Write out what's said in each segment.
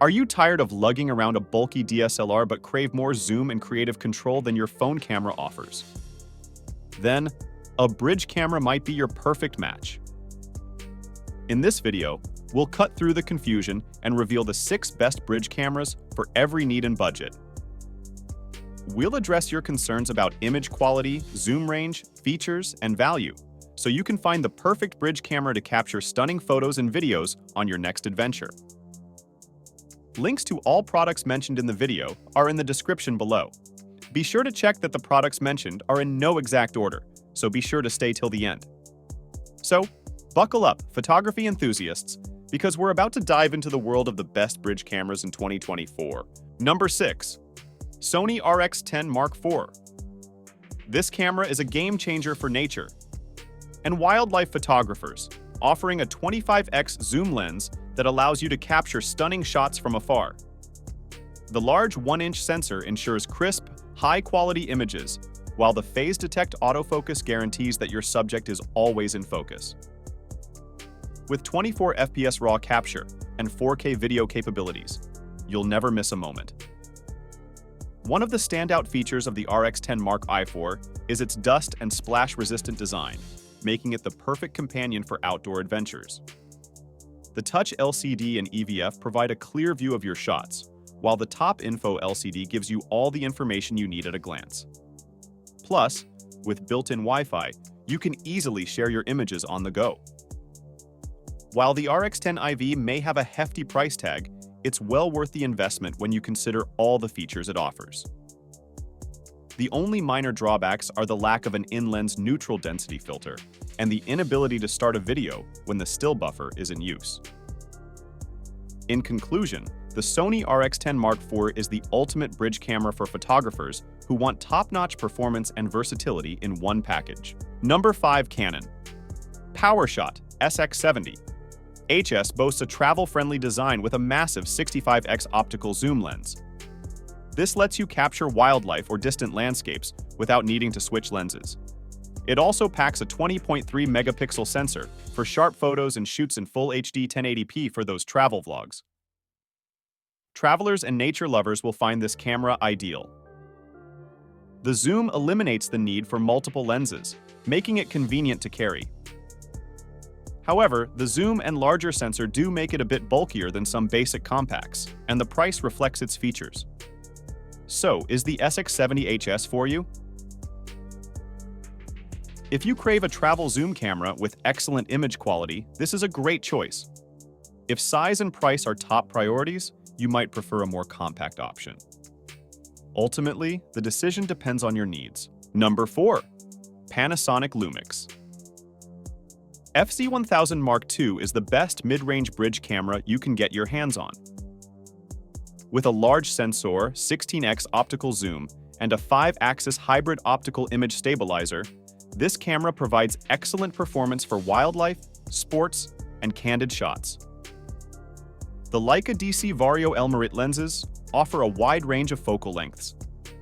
Are you tired of lugging around a bulky DSLR but crave more zoom and creative control than your phone camera offers? Then, a bridge camera might be your perfect match. In this video, we'll cut through the confusion and reveal the 6 best bridge cameras for every need and budget. We'll address your concerns about image quality, zoom range, features, and value, so you can find the perfect bridge camera to capture stunning photos and videos on your next adventure. Links to all products mentioned in the video are in the description below. Be sure to check that the products mentioned are in no exact order, so be sure to stay till the end. So, buckle up, photography enthusiasts, because we're about to dive into the world of the best bridge cameras in 2024. Number 6. Sony RX10 IV. This camera is a game changer for nature and wildlife photographers, offering a 25x zoom lens that allows you to capture stunning shots from afar. The large 1-inch sensor ensures crisp, high-quality images, while the phase detect autofocus guarantees that your subject is always in focus. With 24 FPS RAW capture and 4K video capabilities, you'll never miss a moment. One of the standout features of the RX10 IV is its dust and splash-resistant design, making it the perfect companion for outdoor adventures. The Touch LCD and EVF provide a clear view of your shots, while the Top Info LCD gives you all the information you need at a glance. Plus, with built-in Wi-Fi, you can easily share your images on the go. While the RX10 IV may have a hefty price tag, it's well worth the investment when you consider all the features it offers. The only minor drawbacks are the lack of an in-lens neutral density filter and the inability to start a video when the still buffer is in use. In conclusion, the Sony RX10 IV is the ultimate bridge camera for photographers who want top-notch performance and versatility in one package. Number 5. Canon PowerShot SX70. HS boasts a travel-friendly design with a massive 65x optical zoom lens. This lets you capture wildlife or distant landscapes without needing to switch lenses. It also packs a 20.3 megapixel sensor for sharp photos and shoots in full HD 1080p for those travel vlogs. Travelers and nature lovers will find this camera ideal. The zoom eliminates the need for multiple lenses, making it convenient to carry. However, the zoom and larger sensor do make it a bit bulkier than some basic compacts, and the price reflects its features. So, is the SX70 HS for you? If you crave a travel zoom camera with excellent image quality, this is a great choice. If size and price are top priorities, you might prefer a more compact option. Ultimately, the decision depends on your needs. Number 4. Panasonic Lumix. FZ1000 Mark II is the best mid-range bridge camera you can get your hands on. With a large sensor, 16x optical zoom, and a 5-axis hybrid optical image stabilizer, this camera provides excellent performance for wildlife, sports, and candid shots. The Leica DC Vario Elmarit lenses offer a wide range of focal lengths,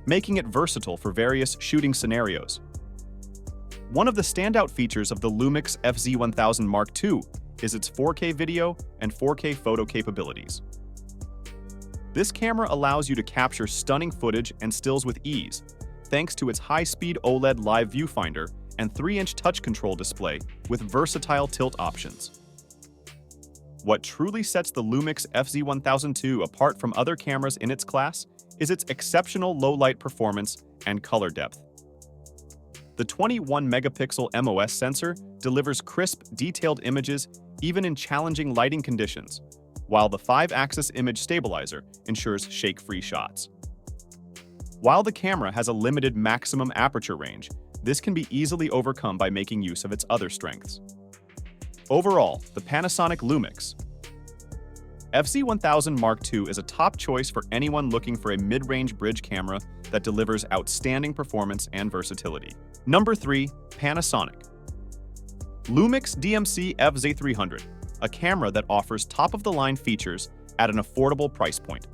making it versatile for various shooting scenarios. One of the standout features of the Lumix FZ1000 Mark II is its 4K video and 4K photo capabilities. This camera allows you to capture stunning footage and stills with ease, thanks to its high-speed OLED live viewfinder and 3-inch touch control display with versatile tilt options. What truly sets the Lumix FZ1000 apart from other cameras in its class is its exceptional low-light performance and color depth. The 21-megapixel MOS sensor delivers crisp, detailed images even in challenging lighting conditions, while the 5-axis image stabilizer ensures shake-free shots. While the camera has a limited maximum aperture range, this can be easily overcome by making use of its other strengths. Overall, the Panasonic Lumix FZ1000 Mark II is a top choice for anyone looking for a mid-range bridge camera that delivers outstanding performance and versatility. Number 3. Panasonic Lumix DMC FZ300, a camera that offers top-of-the-line features at an affordable price point.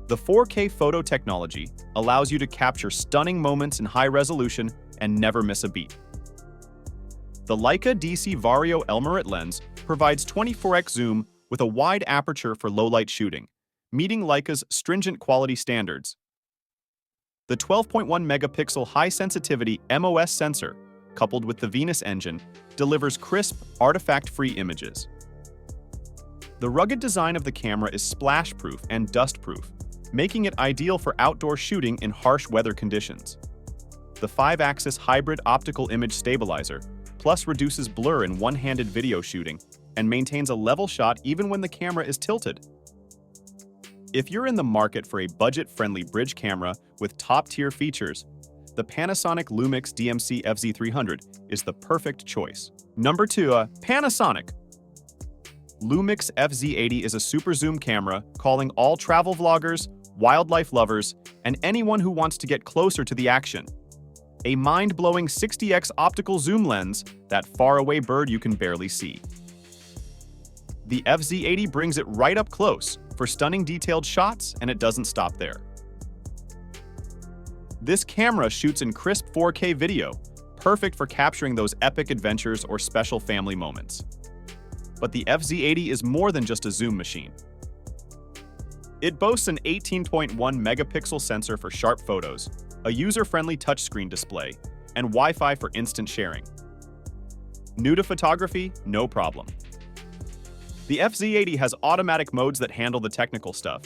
The 4K photo technology allows you to capture stunning moments in high resolution and never miss a beat. The Leica DC Vario Elmarit lens provides 24x zoom with a wide aperture for low-light shooting, meeting Leica's stringent quality standards. The 12.1 megapixel high-sensitivity MOS sensor, coupled with the Venus engine, delivers crisp, artifact-free images. The rugged design of the camera is splash-proof and dust-proof, making it ideal for outdoor shooting in harsh weather conditions. The 5-axis hybrid optical image stabilizer plus reduces blur in one-handed video shooting and maintains a level shot even when the camera is tilted. If you're in the market for a budget-friendly bridge camera with top-tier features, the Panasonic Lumix DMC FZ300 is the perfect choice. Number 2. Panasonic Lumix FZ80 is a super zoom camera calling all travel vloggers, wildlife lovers, and anyone who wants to get closer to the action. A mind-blowing 60x optical zoom lens, that faraway bird you can barely see. The FZ80 brings it right up close for stunning detailed shots, and it doesn't stop there. This camera shoots in crisp 4K video, perfect for capturing those epic adventures or special family moments. But the FZ80 is more than just a zoom machine. It boasts an 18.1 megapixel sensor for sharp photos, a user-friendly touchscreen display, and Wi-Fi for instant sharing. New to photography? No problem. The FZ80 has automatic modes that handle the technical stuff,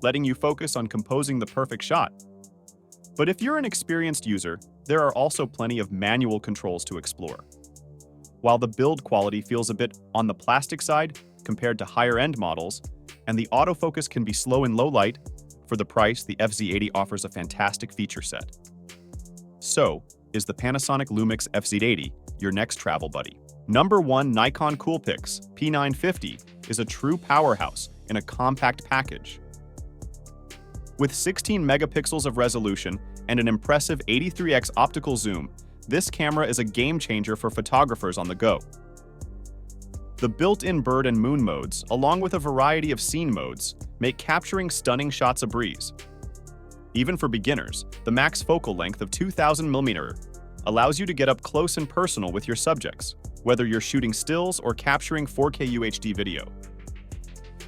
letting you focus on composing the perfect shot. But if you're an experienced user, there are also plenty of manual controls to explore. While the build quality feels a bit on the plastic side compared to higher-end models, and the autofocus can be slow in low light, for the price, the FZ80 offers a fantastic feature set. So, is the Panasonic Lumix FZ80 your next travel buddy? Number 1. Nikon Coolpix P950 is a true powerhouse in a compact package. With 16 megapixels of resolution and an impressive 83x optical zoom, this camera is a game-changer for photographers on the go. The built-in bird and moon modes, along with a variety of scene modes, make capturing stunning shots a breeze. Even for beginners, the max focal length of 2000mm allows you to get up close and personal with your subjects, whether you're shooting stills or capturing 4K UHD video.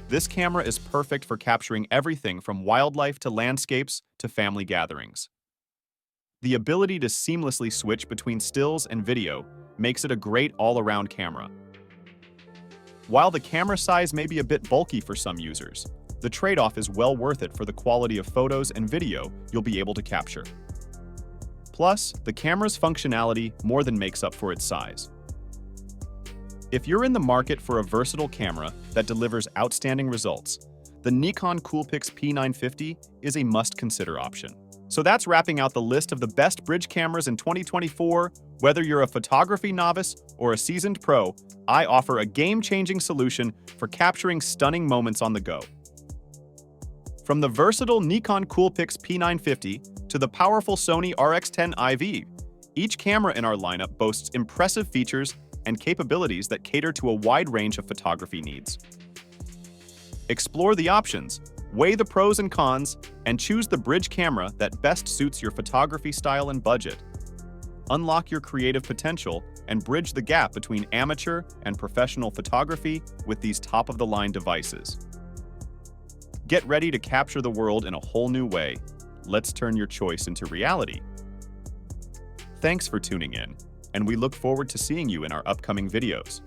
This camera is perfect for capturing everything from wildlife to landscapes to family gatherings. The ability to seamlessly switch between stills and video makes it a great all-around camera. While the camera size may be a bit bulky for some users, the trade-off is well worth it for the quality of photos and video you'll be able to capture. Plus, the camera's functionality more than makes up for its size. If you're in the market for a versatile camera that delivers outstanding results, the Nikon Coolpix P950 is a must-consider option. So that's wrapping out the list of the best bridge cameras in 2024. Whether you're a photography novice or a seasoned pro, I offer a game-changing solution for capturing stunning moments on the go. From the versatile Nikon Coolpix P950 to the powerful Sony RX10 IV, each camera in our lineup boasts impressive features and capabilities that cater to a wide range of photography needs. Explore the options, weigh the pros and cons, and choose the bridge camera that best suits your photography style and budget. Unlock your creative potential and bridge the gap between amateur and professional photography with these top-of-the-line devices. Get ready to capture the world in a whole new way. Let's turn your choice into reality. Thanks for tuning in, and we look forward to seeing you in our upcoming videos.